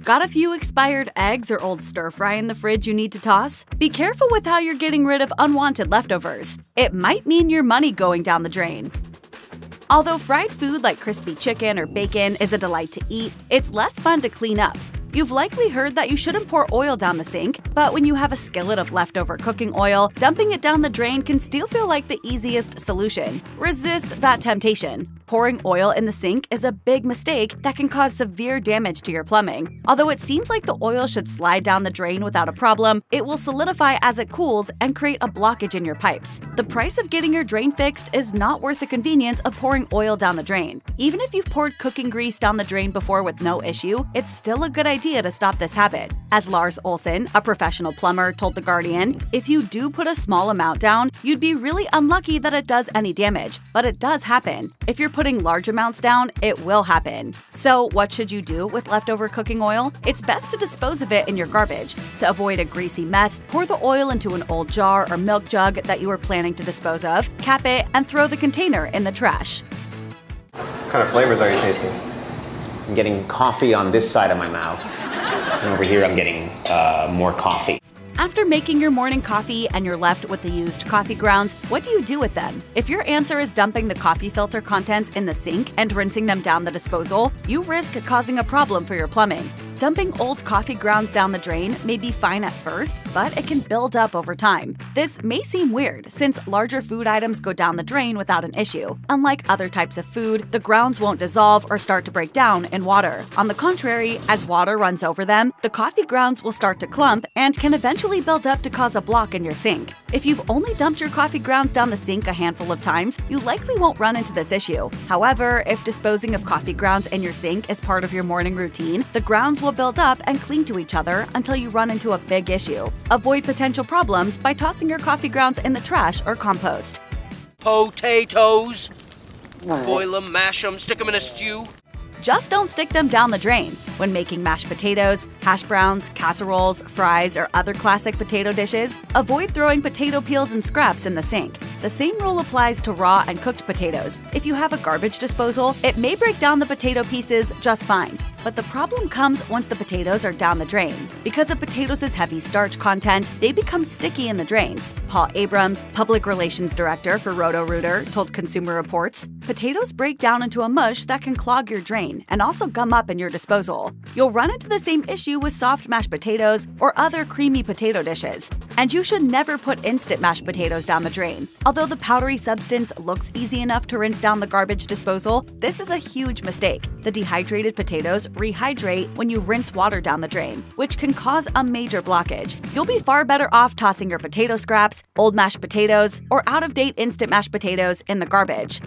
Got a few expired eggs or old stir-fry in the fridge you need to toss? Be careful with how you're getting rid of unwanted leftovers. It might mean your money going down the drain. Although fried food like crispy chicken or bacon is a delight to eat, it's less fun to clean up. You've likely heard that you shouldn't pour oil down the sink, but when you have a skillet of leftover cooking oil, dumping it down the drain can still feel like the easiest solution. Resist that temptation. Pouring oil in the sink is a big mistake that can cause severe damage to your plumbing. Although it seems like the oil should slide down the drain without a problem, it will solidify as it cools and create a blockage in your pipes. The price of getting your drain fixed is not worth the convenience of pouring oil down the drain. Even if you've poured cooking grease down the drain before with no issue, it's still a good idea to stop this habit. As Lars Olsen, a professional plumber, told The Guardian, if you do put a small amount down, you'd be really unlucky that it does any damage. But it does happen. If you're putting large amounts down, it will happen. So what should you do with leftover cooking oil? It's best to dispose of it in your garbage. To avoid a greasy mess, pour the oil into an old jar or milk jug that you are planning to dispose of, cap it, and throw the container in the trash. What kind of flavors are you tasting? I'm getting coffee on this side of my mouth. And over here I'm getting more coffee. After making your morning coffee and you're left with the used coffee grounds, what do you do with them? If your answer is dumping the coffee filter contents in the sink and rinsing them down the disposal, you risk causing a problem for your plumbing. Dumping old coffee grounds down the drain may be fine at first, but it can build up over time. This may seem weird, since larger food items go down the drain without an issue. Unlike other types of food, the grounds won't dissolve or start to break down in water. On the contrary, as water runs over them, the coffee grounds will start to clump and can eventually build up to cause a block in your sink. If you've only dumped your coffee grounds down the sink a handful of times, you likely won't run into this issue. However, if disposing of coffee grounds in your sink is part of your morning routine, the grounds will build up and cling to each other until you run into a big issue. Avoid potential problems by tossing your coffee grounds in the trash or compost. Potatoes. Boil them, mash them, stick them in a stew. Just don't stick them down the drain. When making mashed potatoes, hash browns, casseroles, fries, or other classic potato dishes, avoid throwing potato peels and scraps in the sink. The same rule applies to raw and cooked potatoes. If you have a garbage disposal, it may break down the potato pieces just fine. But the problem comes once the potatoes are down the drain. Because of potatoes' heavy starch content, they become sticky in the drains. Paul Abrams, Public Relations Director for Roto-Rooter, told Consumer Reports, potatoes break down into a mush that can clog your drain and also gum up in your disposal. You'll run into the same issue with soft mashed potatoes or other creamy potato dishes. And you should never put instant mashed potatoes down the drain. Although the powdery substance looks easy enough to rinse down the garbage disposal, this is a huge mistake. The dehydrated potatoes rehydrate when you rinse water down the drain, which can cause a major blockage. You'll be far better off tossing your potato scraps, old mashed potatoes, or out-of-date instant mashed potatoes in the garbage.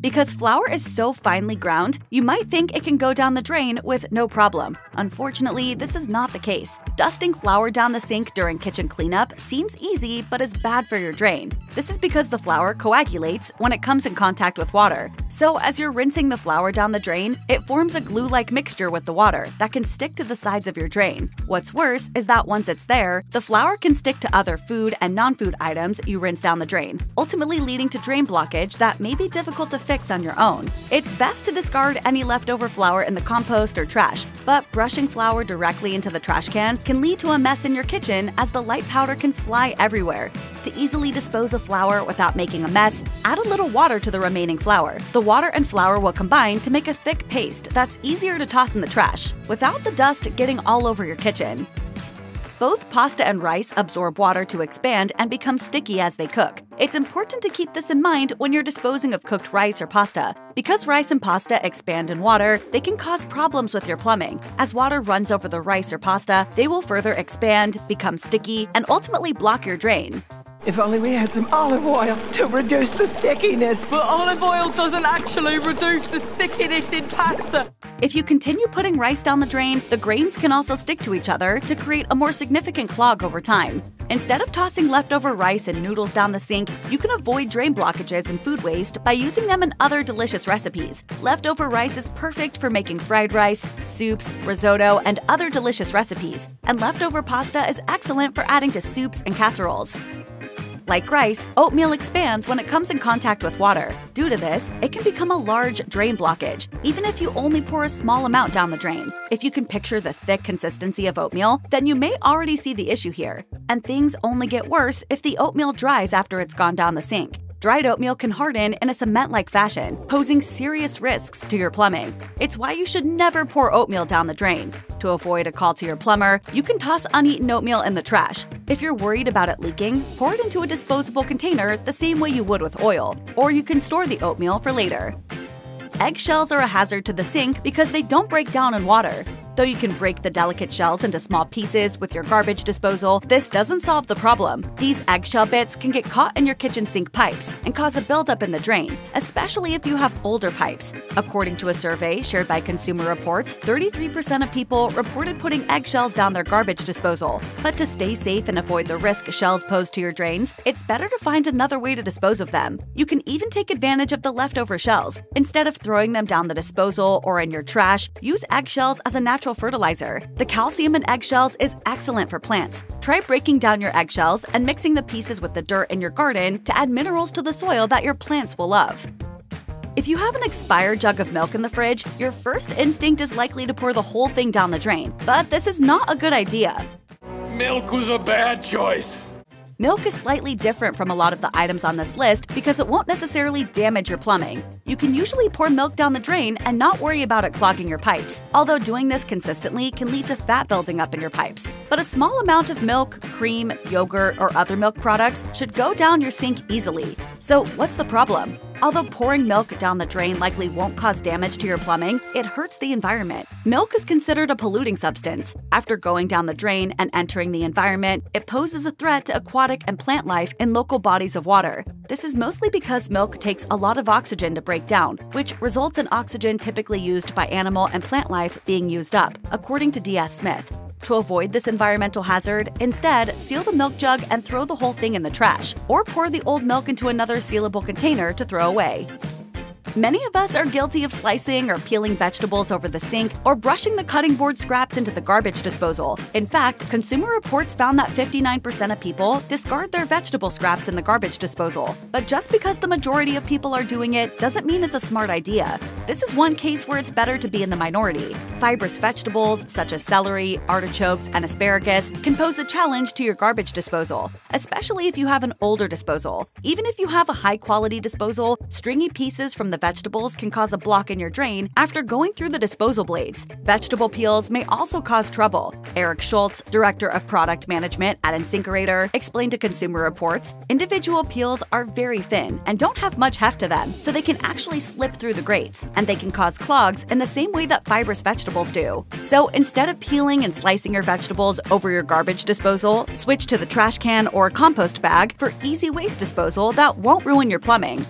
Because flour is so finely ground, you might think it can go down the drain with no problem. Unfortunately, this is not the case. Dusting flour down the sink during kitchen cleanup seems easy but is bad for your drain. This is because the flour coagulates when it comes in contact with water. So as you're rinsing the flour down the drain, it forms a glue-like mixture with the water that can stick to the sides of your drain. What's worse is that once it's there, the flour can stick to other food and non-food items you rinse down the drain, ultimately leading to drain blockage that may be difficult to fix on your own. It's best to discard any leftover flour in the compost or trash, but brushing flour directly into the trash can can lead to a mess in your kitchen as the light powder can fly everywhere. To easily dispose of flour without making a mess, add a little water to the remaining flour. The water and flour will combine to make a thick paste that's easier to toss in the trash, without the dust getting all over your kitchen. Both pasta and rice absorb water to expand and become sticky as they cook. It's important to keep this in mind when you're disposing of cooked rice or pasta. Because rice and pasta expand in water, they can cause problems with your plumbing. As water runs over the rice or pasta, they will further expand, become sticky, and ultimately block your drain. If only we had some olive oil to reduce the stickiness. But olive oil doesn't actually reduce the stickiness in pasta. If you continue putting rice down the drain, the grains can also stick to each other to create a more significant clog over time. Instead of tossing leftover rice and noodles down the sink, you can avoid drain blockages and food waste by using them in other delicious recipes. Leftover rice is perfect for making fried rice, soups, risotto, and other delicious recipes. And leftover pasta is excellent for adding to soups and casseroles. Like rice, oatmeal expands when it comes in contact with water. Due to this, it can become a large drain blockage, even if you only pour a small amount down the drain. If you can picture the thick consistency of oatmeal, then you may already see the issue here. And things only get worse if the oatmeal dries after it's gone down the sink. Dried oatmeal can harden in a cement-like fashion, posing serious risks to your plumbing. It's why you should never pour oatmeal down the drain. To avoid a call to your plumber, you can toss uneaten oatmeal in the trash. If you're worried about it leaking, pour it into a disposable container the same way you would with oil, or you can store the oatmeal for later. Eggshells are a hazard to the sink because they don't break down in water. Though you can break the delicate shells into small pieces with your garbage disposal, this doesn't solve the problem. These eggshell bits can get caught in your kitchen sink pipes and cause a buildup in the drain, especially if you have older pipes. According to a survey shared by Consumer Reports, 33% of people reported putting eggshells down their garbage disposal. But to stay safe and avoid the risk shells pose to your drains, it's better to find another way to dispose of them. You can even take advantage of the leftover shells. Instead of throwing them down the disposal or in your trash, use eggshells as a natural fertilizer. The calcium in eggshells is excellent for plants. Try breaking down your eggshells and mixing the pieces with the dirt in your garden to add minerals to the soil that your plants will love. If you have an expired jug of milk in the fridge, your first instinct is likely to pour the whole thing down the drain. But this is not a good idea. Milk was a bad choice. Milk is slightly different from a lot of the items on this list because it won't necessarily damage your plumbing. You can usually pour milk down the drain and not worry about it clogging your pipes, although doing this consistently can lead to fat building up in your pipes. But a small amount of milk, cream, yogurt, or other milk products should go down your sink easily. So what's the problem? Although pouring milk down the drain likely won't cause damage to your plumbing, it hurts the environment. Milk is considered a polluting substance. After going down the drain and entering the environment, it poses a threat to aquatic and plant life in local bodies of water. This is mostly because milk takes a lot of oxygen to break down, which results in oxygen typically used by animal and plant life being used up, according to D.S. Smith. To avoid this environmental hazard, instead, seal the milk jug and throw the whole thing in the trash, or pour the old milk into another sealable container to throw away. Many of us are guilty of slicing or peeling vegetables over the sink or brushing the cutting board scraps into the garbage disposal. In fact, Consumer Reports found that 59% of people discard their vegetable scraps in the garbage disposal. But just because the majority of people are doing it doesn't mean it's a smart idea. This is one case where it's better to be in the minority. Fibrous vegetables, such as celery, artichokes, and asparagus, can pose a challenge to your garbage disposal, especially if you have an older disposal. Even if you have a high-quality disposal, stringy pieces from the vegetables can cause a block in your drain after going through the disposal blades. Vegetable peels may also cause trouble. Eric Schultz, Director of Product Management at Incinerator, explained to Consumer Reports, individual peels are very thin and don't have much heft to them, so they can actually slip through the grates, and they can cause clogs in the same way that fibrous vegetables do. So instead of peeling and slicing your vegetables over your garbage disposal, switch to the trash can or compost bag for easy waste disposal that won't ruin your plumbing.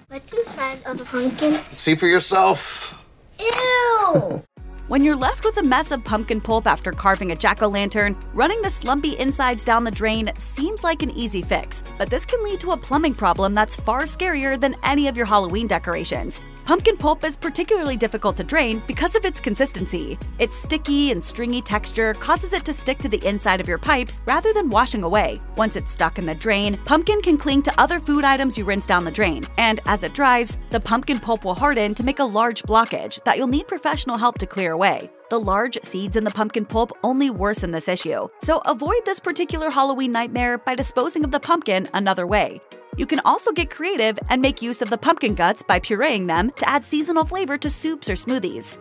What's inside of a pumpkin? See for yourself. Ew! When you're left with a mess of pumpkin pulp after carving a jack-o'-lantern, running the slumpy insides down the drain seems like an easy fix, but this can lead to a plumbing problem that's far scarier than any of your Halloween decorations. Pumpkin pulp is particularly difficult to drain because of its consistency. Its sticky and stringy texture causes it to stick to the inside of your pipes rather than washing away. Once it's stuck in the drain, pumpkin can cling to other food items you rinse down the drain, and as it dries, the pumpkin pulp will harden to make a large blockage that you'll need professional help to clear away. The large seeds in the pumpkin pulp only worsen this issue, so avoid this particular Halloween nightmare by disposing of the pumpkin another way. You can also get creative and make use of the pumpkin guts by pureeing them to add seasonal flavor to soups or smoothies.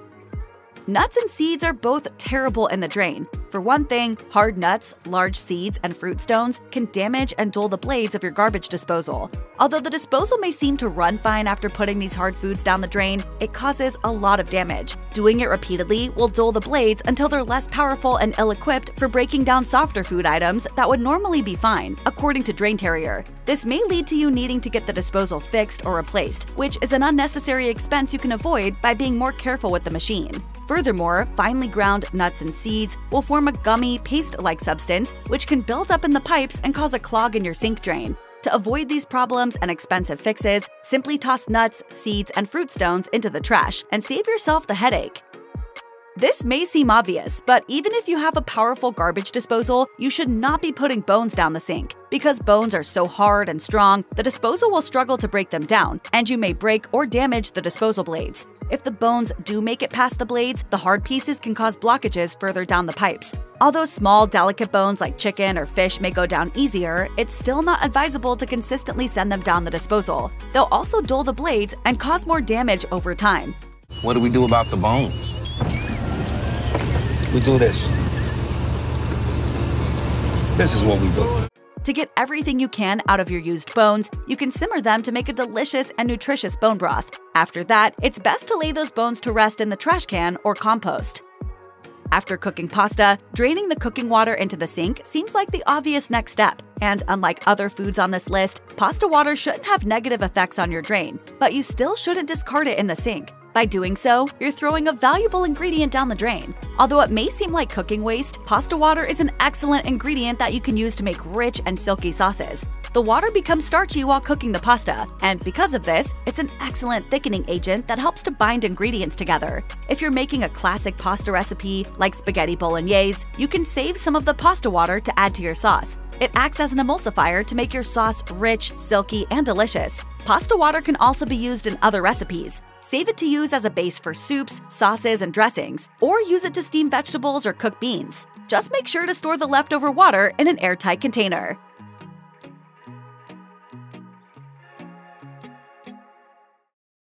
Nuts and seeds are both terrible in the drain. For one thing, hard nuts, large seeds, and fruit stones can damage and dull the blades of your garbage disposal. Although the disposal may seem to run fine after putting these hard foods down the drain, it causes a lot of damage. Doing it repeatedly will dull the blades until they're less powerful and ill-equipped for breaking down softer food items that would normally be fine, according to Drain Terrier. This may lead to you needing to get the disposal fixed or replaced, which is an unnecessary expense you can avoid by being more careful with the machine. Furthermore, finely ground nuts and seeds will form a gummy, paste-like substance which can build up in the pipes and cause a clog in your sink drain. To avoid these problems and expensive fixes, simply toss nuts, seeds, and fruit stones into the trash and save yourself the headache. This may seem obvious, but even if you have a powerful garbage disposal, you should not be putting bones down the sink. Because bones are so hard and strong, the disposal will struggle to break them down, and you may break or damage the disposal blades. If the bones do make it past the blades, the hard pieces can cause blockages further down the pipes. Although small, delicate bones like chicken or fish may go down easier, it's still not advisable to consistently send them down the disposal. They'll also dull the blades and cause more damage over time. What do we do about the bones? We do this. This is what we do. To get everything you can out of your used bones, you can simmer them to make a delicious and nutritious bone broth. After that, it's best to lay those bones to rest in the trash can or compost. After cooking pasta, draining the cooking water into the sink seems like the obvious next step. And unlike other foods on this list, pasta water shouldn't have negative effects on your drain, but you still shouldn't discard it in the sink. By doing so, you're throwing a valuable ingredient down the drain. Although it may seem like cooking waste, pasta water is an excellent ingredient that you can use to make rich and silky sauces. The water becomes starchy while cooking the pasta, and because of this, it's an excellent thickening agent that helps to bind ingredients together. If you're making a classic pasta recipe, like spaghetti bolognese, you can save some of the pasta water to add to your sauce. It acts as an emulsifier to make your sauce rich, silky, and delicious. Pasta water can also be used in other recipes. Save it to use as a base for soups, sauces, and dressings, or use it to steam vegetables or cook beans. Just make sure to store the leftover water in an airtight container.